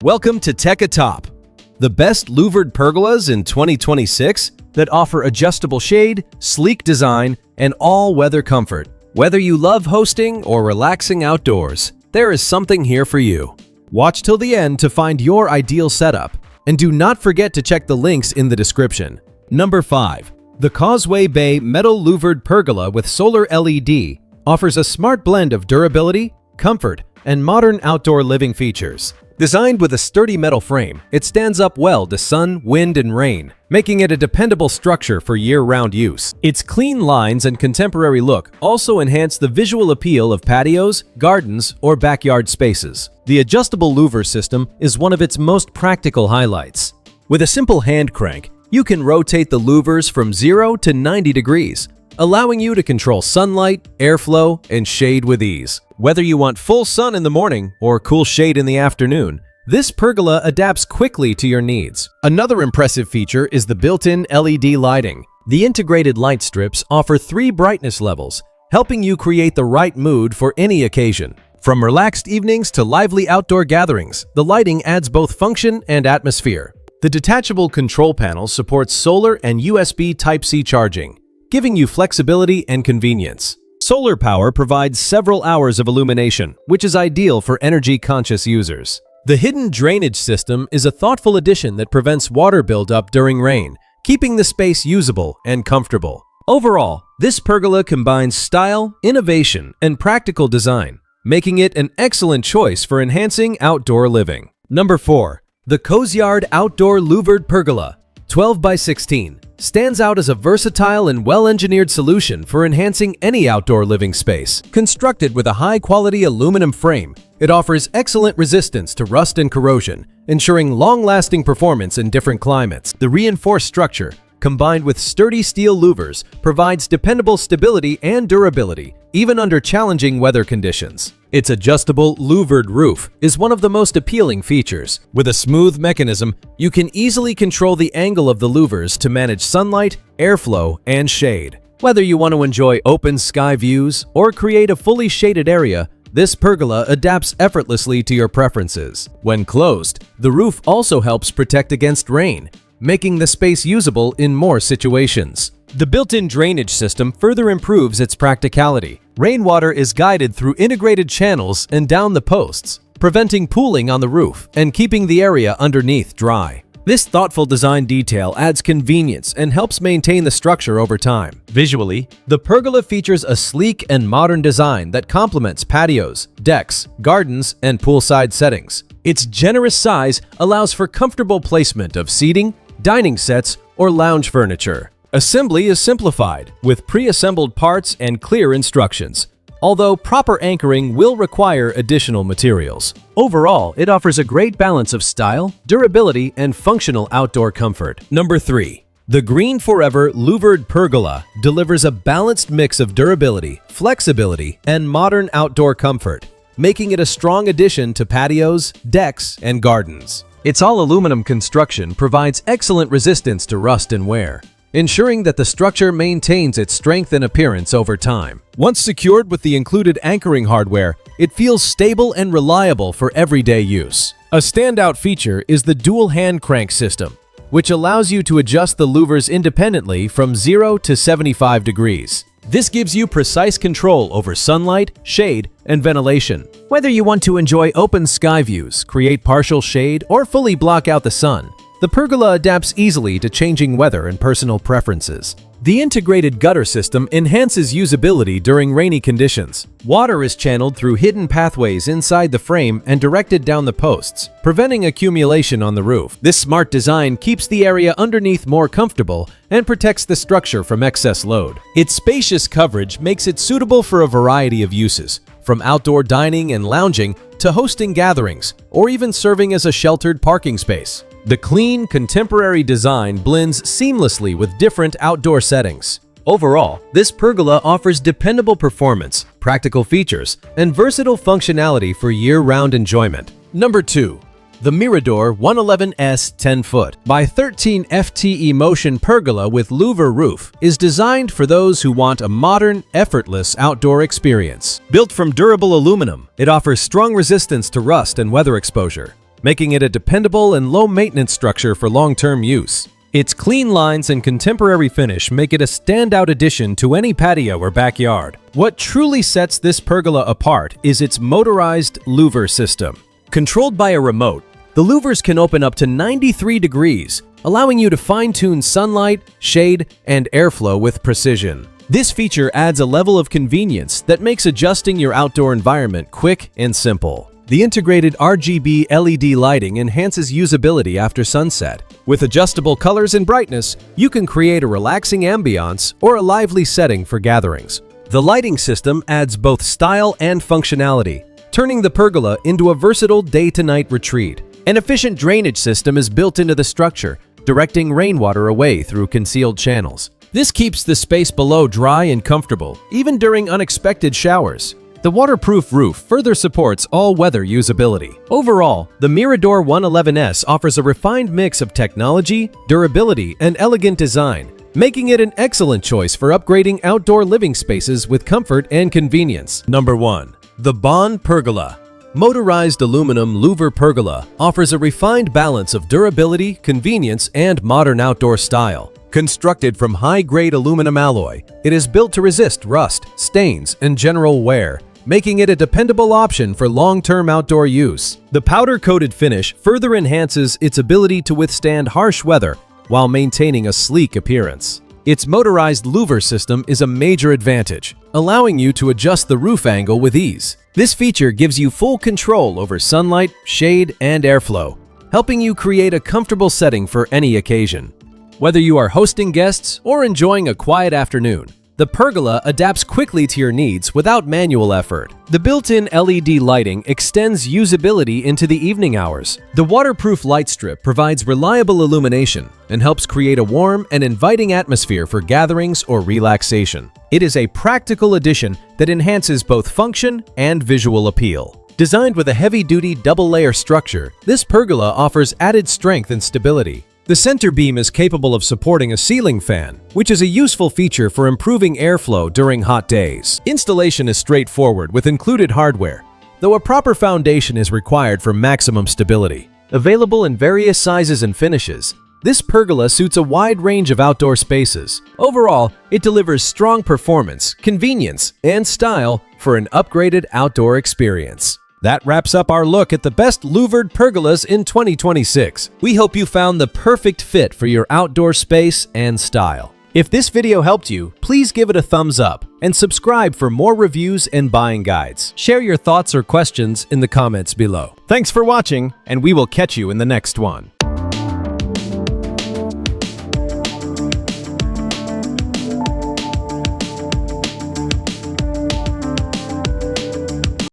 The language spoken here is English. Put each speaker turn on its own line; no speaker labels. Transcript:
Welcome to Techatop, the best louvered pergolas in 2026 that offer adjustable shade, sleek design, and all-weather comfort. Whether you love hosting or relaxing outdoors, there is something here for you. Watch till the end to find your ideal setup, and do not forget to check the links in the description. Number 5. The Causeway Bay Metal Louvered Pergola with Solar LED offers a smart blend of durability, comfort, and modern outdoor living features. Designed with a sturdy metal frame, it stands up well to sun, wind, and rain, making it a dependable structure for year-round use. Its clean lines and contemporary look also enhance the visual appeal of patios, gardens, or backyard spaces. The adjustable louver system is one of its most practical highlights. With a simple hand crank, you can rotate the louvers from 0 to 90 degrees, allowing you to control sunlight, airflow, and shade with ease. Whether you want full sun in the morning or cool shade in the afternoon, this pergola adapts quickly to your needs. Another impressive feature is the built-in LED lighting. The integrated light strips offer 3 brightness levels, helping you create the right mood for any occasion. From relaxed evenings to lively outdoor gatherings, the lighting adds both function and atmosphere. The detachable control panel supports solar and USB Type-C charging, giving you flexibility and convenience. Solar power provides several hours of illumination, which is ideal for energy-conscious users. The hidden drainage system is a thoughtful addition that prevents water buildup during rain, keeping the space usable and comfortable. Overall, this pergola combines style, innovation, and practical design, making it an excellent choice for enhancing outdoor living. Number 4. The Kozyard Outdoor Louvered Pergola 12 by 16 stands out as a versatile and well-engineered solution for enhancing any outdoor living space. Constructed with a high-quality aluminum frame, it offers excellent resistance to rust and corrosion, ensuring long-lasting performance in different climates. The reinforced structure, combined with sturdy steel louvers, provides dependable stability and durability, even under challenging weather conditions. Its adjustable louvered roof is one of the most appealing features. With a smooth mechanism, you can easily control the angle of the louvers to manage sunlight, airflow, and shade. Whether you want to enjoy open sky views or create a fully shaded area, this pergola adapts effortlessly to your preferences. When closed, the roof also helps protect against rain, making the space usable in more situations. The built-in drainage system further improves its practicality. Rainwater is guided through integrated channels and down the posts, preventing pooling on the roof and keeping the area underneath dry. This thoughtful design detail adds convenience and helps maintain the structure over time. Visually, the pergola features a sleek and modern design that complements patios, decks, gardens, and poolside settings. Its generous size allows for comfortable placement of seating, dining sets, or lounge furniture. Assembly is simplified, with pre-assembled parts and clear instructions, although proper anchoring will require additional materials. Overall, it offers a great balance of style, durability, and functional outdoor comfort. Number 3. The Green Forever Louvered Pergola delivers a balanced mix of durability, flexibility, and modern outdoor comfort, making it a strong addition to patios, decks, and gardens. Its all-aluminum construction provides excellent resistance to rust and wear, ensuring that the structure maintains its strength and appearance over time. Once secured with the included anchoring hardware, it feels stable and reliable for everyday use. A standout feature is the dual hand crank system, which allows you to adjust the louvers independently from 0 to 75 degrees. This gives you precise control over sunlight, shade, and ventilation. Whether you want to enjoy open sky views, create partial shade, or fully block out the sun, the pergola adapts easily to changing weather and personal preferences. The integrated gutter system enhances usability during rainy conditions. Water is channeled through hidden pathways inside the frame and directed down the posts, preventing accumulation on the roof. This smart design keeps the area underneath more comfortable and protects the structure from excess load. Its spacious coverage makes it suitable for a variety of uses, from outdoor dining and lounging to hosting gatherings, or even serving as a sheltered parking space. The clean, contemporary design blends seamlessly with different outdoor settings. Overall, this pergola offers dependable performance, practical features, and versatile functionality for year-round enjoyment. Number 2. The Mirador 111S 10-foot by 13 FTE motion pergola with louver roof is designed for those who want a modern, effortless outdoor experience. Built from durable aluminum, it offers strong resistance to rust and weather exposure. making it a dependable and low-maintenance structure for long-term use. Its clean lines and contemporary finish make it a standout addition to any patio or backyard. What truly sets this pergola apart is its motorized louver system. Controlled by a remote, the louvers can open up to 93 degrees, allowing you to fine-tune sunlight, shade, and airflow with precision. This feature adds a level of convenience that makes adjusting your outdoor environment quick and simple. The integrated RGB LED lighting enhances usability after sunset. With adjustable colors and brightness, you can create a relaxing ambiance or a lively setting for gatherings. The lighting system adds both style and functionality, turning the pergola into a versatile day-to-night retreat. An efficient drainage system is built into the structure, directing rainwater away through concealed channels. This keeps the space below dry and comfortable, even during unexpected showers. The waterproof roof further supports all-weather usability. Overall, the Mirador 111S offers a refined mix of technology, durability, and elegant design, making it an excellent choice for upgrading outdoor living spaces with comfort and convenience. Number 1. The Bond Pergola. Motorized aluminum louver pergola offers a refined balance of durability, convenience, and modern outdoor style. Constructed from high-grade aluminum alloy, it is built to resist rust, stains, and general wear, making it a dependable option for long-term outdoor use. The powder-coated finish further enhances its ability to withstand harsh weather while maintaining a sleek appearance. Its motorized louver system is a major advantage, allowing you to adjust the roof angle with ease. This feature gives you full control over sunlight, shade, and airflow, helping you create a comfortable setting for any occasion. Whether you are hosting guests or enjoying a quiet afternoon, the pergola adapts quickly to your needs without manual effort. The built-in LED lighting extends usability into the evening hours. The waterproof light strip provides reliable illumination and helps create a warm and inviting atmosphere for gatherings or relaxation. It is a practical addition that enhances both function and visual appeal. Designed with a heavy-duty double-layer structure, this pergola offers added strength and stability. The center beam is capable of supporting a ceiling fan, which is a useful feature for improving airflow during hot days. Installation is straightforward with included hardware, though a proper foundation is required for maximum stability. Available in various sizes and finishes, this pergola suits a wide range of outdoor spaces. Overall, it delivers strong performance, convenience, and style for an upgraded outdoor experience. That wraps up our look at the best louvered pergolas in 2026. We hope you found the perfect fit for your outdoor space and style. If this video helped you, please give it a thumbs up and subscribe for more reviews and buying guides. Share your thoughts or questions in the comments below. Thanks for watching, and we will catch you in the next one.